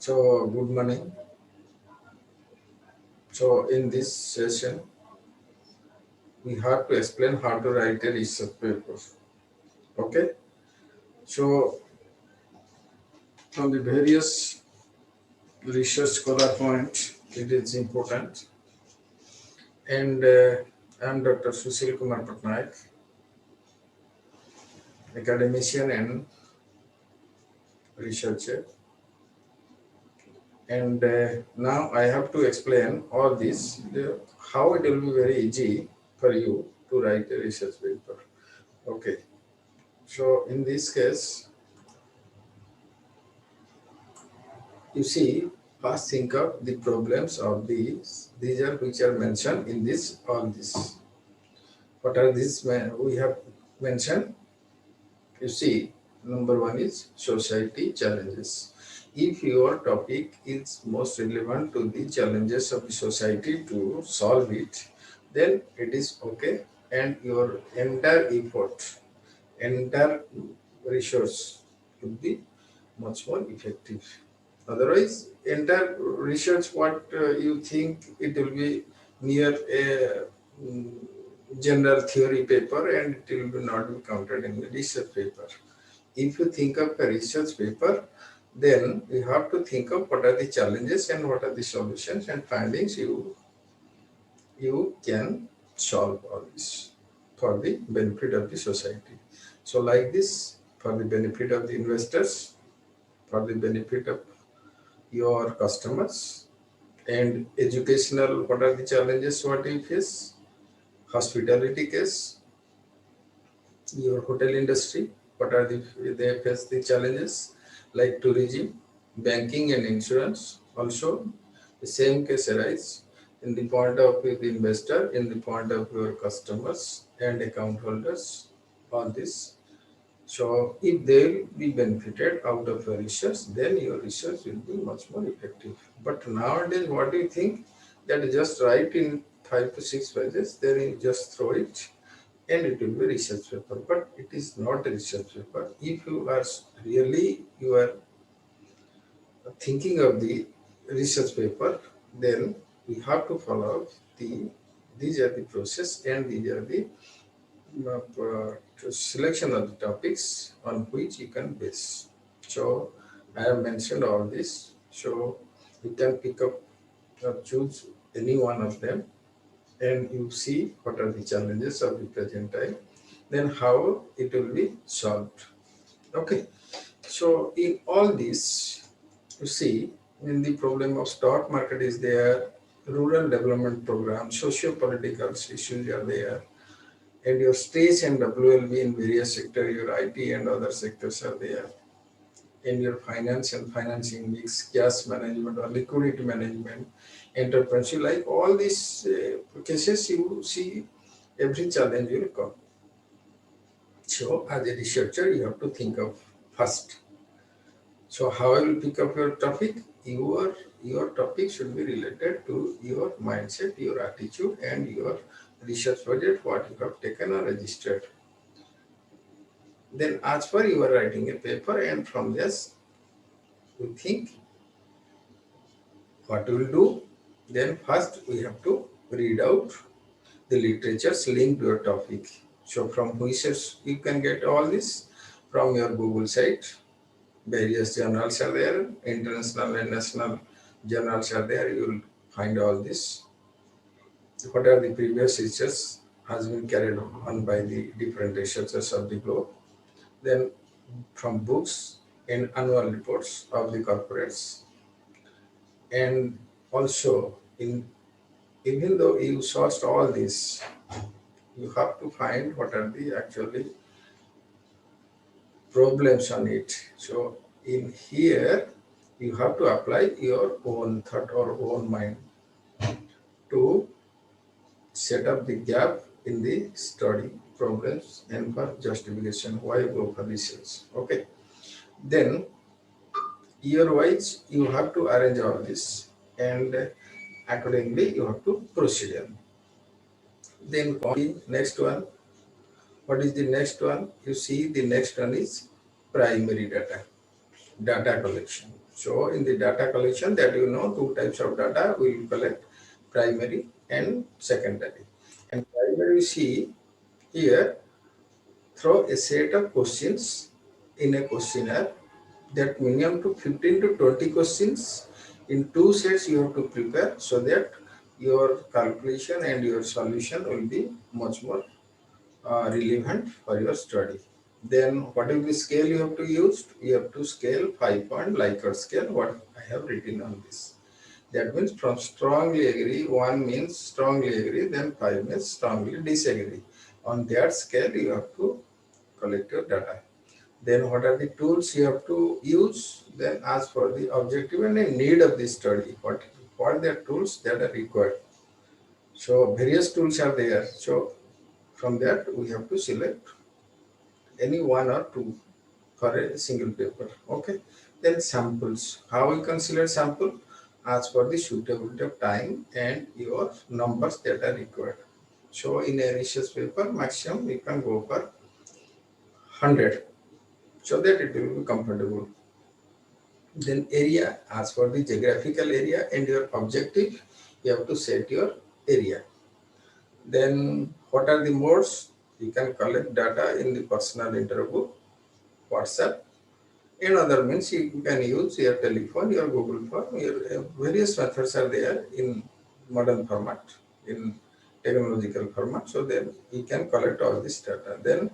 So, good morning. So, in this session, we have to explain how to write a research paper. Okay. So, from the various research scholar point, it is important. And I am Dr. Sushil K.Pattanaik, academician and researcher. And now I have to explain all this, how it will be very easy for you to write a research paper. Okay. So, in this case, you see, first think of the problems of these. These are which are mentioned in this all this. What are these we have mentioned? You see, number one is society challenges. If your topic is most relevant to the challenges of the society to solve it, then it is okay, and your entire effort, entire resource would be much more effective. Otherwise, entire research, what you think it will be near a mm, general theory paper, and it will be not be counted in the research paper. If you think of a research paper, then you have to think of what are the challenges and what are the solutions and findings you can solve all this for the benefit of the society. So like this, for the benefit of the investors, for the benefit of your customers, and educational, what are the challenges what you face, hospitality case, your hotel industry, what are the they face the challenges, like tourism, banking and insurance. Also the same case arise in the point of view the investor, in the point of your customers and account holders, all this. So if they will be benefited out of your research, then your research will be much more effective. But nowadays, what do you think? That just write in 5 to 6 pages, then you just throw it and it will be research paper. But it is not a research paper. If you are really you are thinking of the research paper, then we have to follow the these are the process and these are the selection of the topics on which you can base. So I have mentioned all this. So you can pick up or choose any one of them, and you see what are the challenges of the present time, then how it will be solved. Okay. So in all this, you see, in the problem of stock market is there, rural development program, socio-political issues are there, and your stage and WLB in various sectors, your IT and other sectors are there, and your finance and financing mix, cash management or liquidity management, entrepreneurship, like all these cases you see, every challenge will come. So as a researcher, you have to think of first. So how I will pick up your topic? Your topic should be related to your mindset, your attitude, and your research project, what you have taken or registered. Then as per you are writing a paper, and from this we think what we will do. Then first we have to read out the literatures linked to your topic. So from which you can get all this? From your Google site. Various journals are there, international and national journals are there. You will find all this. What are the previous research has been carried on by the different researchers of the globe. Then from books and annual reports of the corporates. And also, in even though you sourced all this, you have to find what are the actually problems on it. So in here, you have to apply your own thought or own mind to set up the gap in the study problems and for justification why go for research. Okay. Then year wise, you have to arrange all this, and accordingly you have to proceed on. Then next one. What is the next one? You see the next one is primary data collection. So in the data collection, that two types of data we will collect, primary and secondary. And primary, you see here, throw a set of questions in a questionnaire, that minimum to 15 to 20 questions in two sets you have to prepare, so that your calculation and your solution will be much more relevant for your study. Then what is the scale you have to use? You have to scale 5-point Likert scale, what I have written on this. That means from strongly agree, 1 means strongly agree, then 5 means strongly disagree. On that scale, you have to collect your data. Then what are the tools you have to use? Then ask for the objective and the need of the study. What are the tools that are required? So various tools are there. So from that we have to select any one or two for a single paper. Okay. Then samples. How we can select sample? Ask for the suitability of time and your numbers that are required. So in a research paper, maximum you can go for 100, so that it will be comfortable. Then area, as for the geographical area and your objective, you have to set your area. Then what are the modes? You can collect data in the personal interview, WhatsApp, and other means you can use your telephone, your Google form, your various methods are there in modern format, in technological format. So then you can collect all this data. Then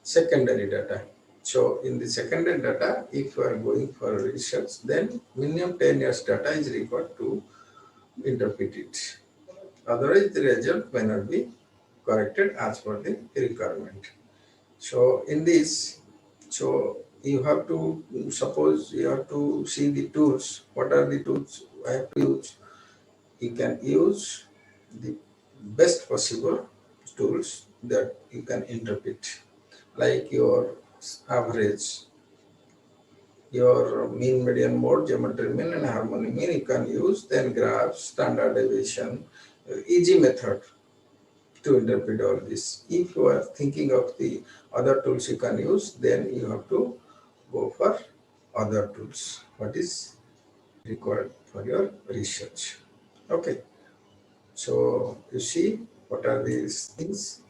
secondary data. So in the secondary data, if you are going for research, then minimum 10 years data is required to interpret it. Otherwise, the result may not be corrected as per the requirement. So in this, so you have to, suppose you have to see the tools. What are the tools I have to use? You can use the best possible tools that you can interpret, like your average, your mean, median, mode, geometry mean, and harmony mean. You can use then graphs, standard deviation, easy method to interpret all this. If you are thinking of the other tools you can use, then you have to go for other tools. What is required for your research? Okay. So you see what are these things?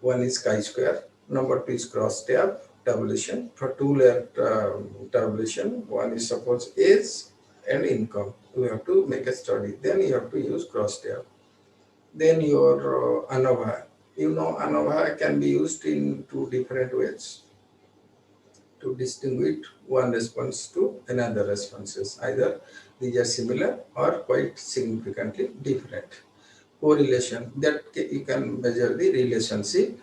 One is chi-square, number two is cross-tab tabulation. For two-layer tabulation, one is suppose age and income. You have to make a study. Then you have to use cross-tab. Then your ANOVA. ANOVA can be used in two different ways to distinguish one response to another responses. Either these are similar or quite significantly different. Correlation, that you can measure the relationship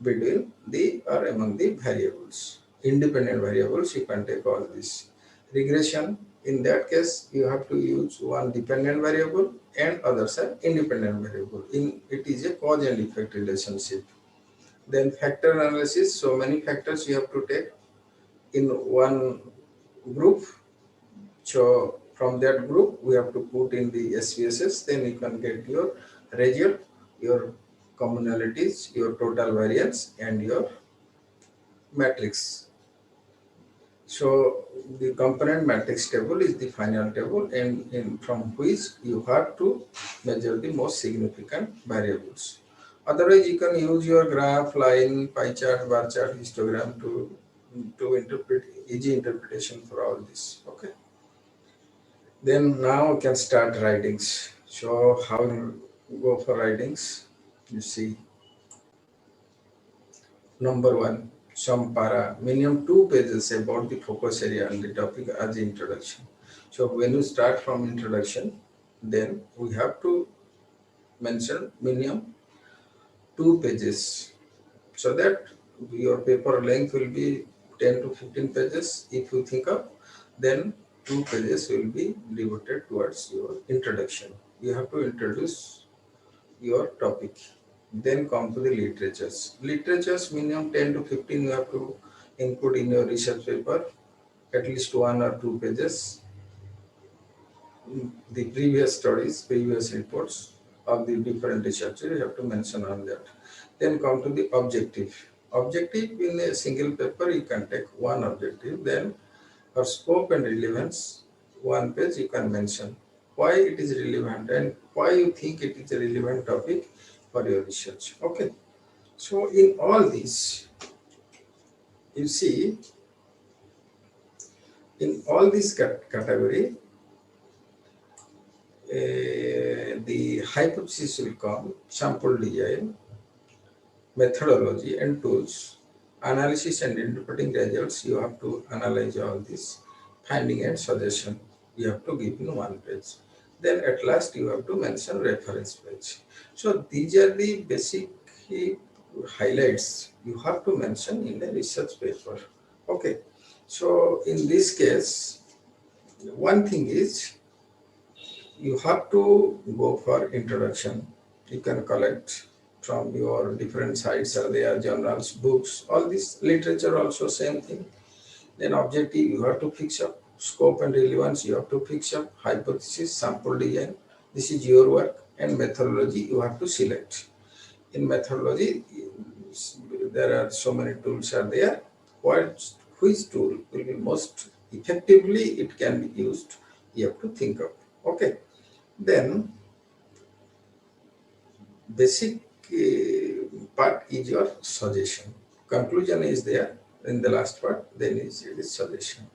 between the or among the variables. Independent variables, you can take all this. Regression, in that case, you have to use one dependent variable and others are independent variable. It is a cause and effect relationship. Then factor analysis, so many factors you have to take in one group. So from that group, we have to put in the SPSS, then you can get your result, your commonalities, your total variance, and your matrix. So the component matrix table is the final table, and from which you have to measure the most significant variables. Otherwise, you can use your graph, line, pie chart, bar chart, histogram to interpret easy interpretation for all this. Okay. Then now we can start writings. So how you go for writings? You see, number one, some para, minimum 2 pages about the focus area and the topic as introduction. So when you start from introduction, then we have to mention minimum 2 pages, so that your paper length will be 10 to 15 pages. If you think of, then 2 pages will be devoted towards your introduction. You have to introduce your topic. Then come to the literatures. Literatures minimum 10 to 15 you have to include in your research paper, at least 1 or 2 pages. The previous studies, previous reports of the different researchers, you have to mention on that. Then come to the objective. Objective in a single paper, you can take one objective. Then For scope and relevance, one page you can mention why it is relevant and why you think it is a relevant topic for your research. Okay, so in all this, you see, in all this category, the hypothesis will come, sample design, methodology and tools, analysis and interpreting results. You have to analyze all this, finding and suggestion. You have to give in one page. Then at last you have to mention reference page. So these are the basic highlights you have to mention in the research paper. Okay. So in this case, one thing is you have to go for introduction. You can collect from your different sites, are there journals, books, all this literature also same thing. Then objective you have to fix up, scope and relevance you have to fix up, hypothesis, sample design, this is your work, and methodology you have to select. In methodology there are so many tools are there. Which tool will be most effectively it can be used, you have to think of. Okay. Then basic part is your suggestion. Conclusion is there in the last part, then it is suggestion.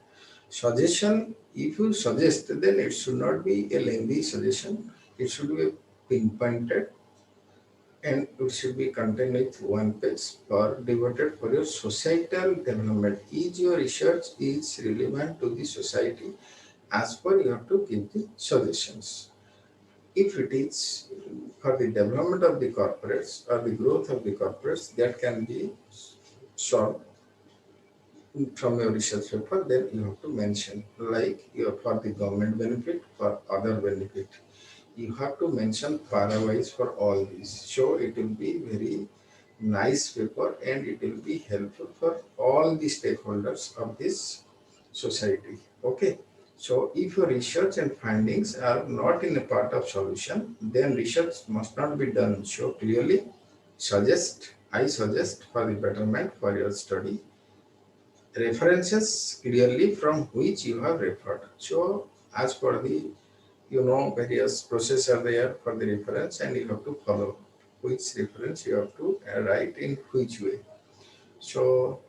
Suggestion, if you suggest, then it should not be a lengthy suggestion. It should be pinpointed and it should be contained with one page or devoted for your societal development. Is your research is relevant to the society? As per you have to give the suggestions. If it is for the development of the corporates or the growth of the corporates, that can be solved from your research paper, then you have to mention like for the government benefit, for other benefit. You have to mention parawise for all these. So it will be very nice paper and it will be helpful for all the stakeholders of this society. Okay. So if your research and findings are not in a part of solution, then research must not be done. So clearly I suggest for the betterment for your study, references clearly from which you have referred. So as per the, various processes are there for the reference and you have to follow which reference you have to write in which way. So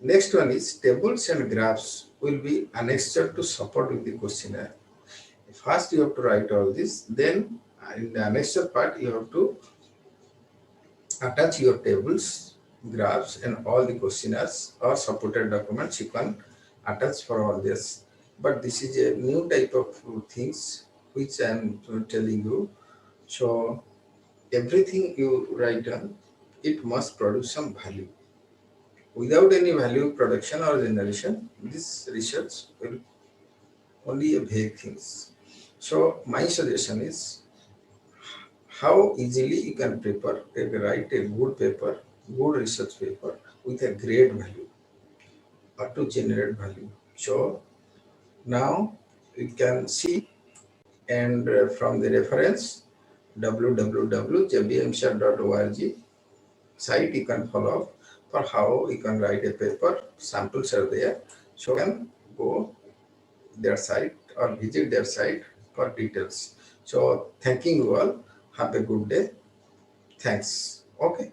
next one is tables and graphs will be annexed to support with the questionnaire. First you have to write all this, then in the annexed part you have to attach your tables, graphs and all the questionnaires or supported documents you can attach for all this. But this is a new type of things which I am telling you. So everything you write down, it must produce some value. Without any value production or generation, this research will only a vague things. So my suggestion is how easily you can write a good paper, good research paper with a great value or to generate value. So now you can see and from the reference www.jbmsr.org site you can follow for how you can write a paper. Samples are there. So you can go their site or visit their site for details. So thanking you all. Have a good day. Thanks. Okay.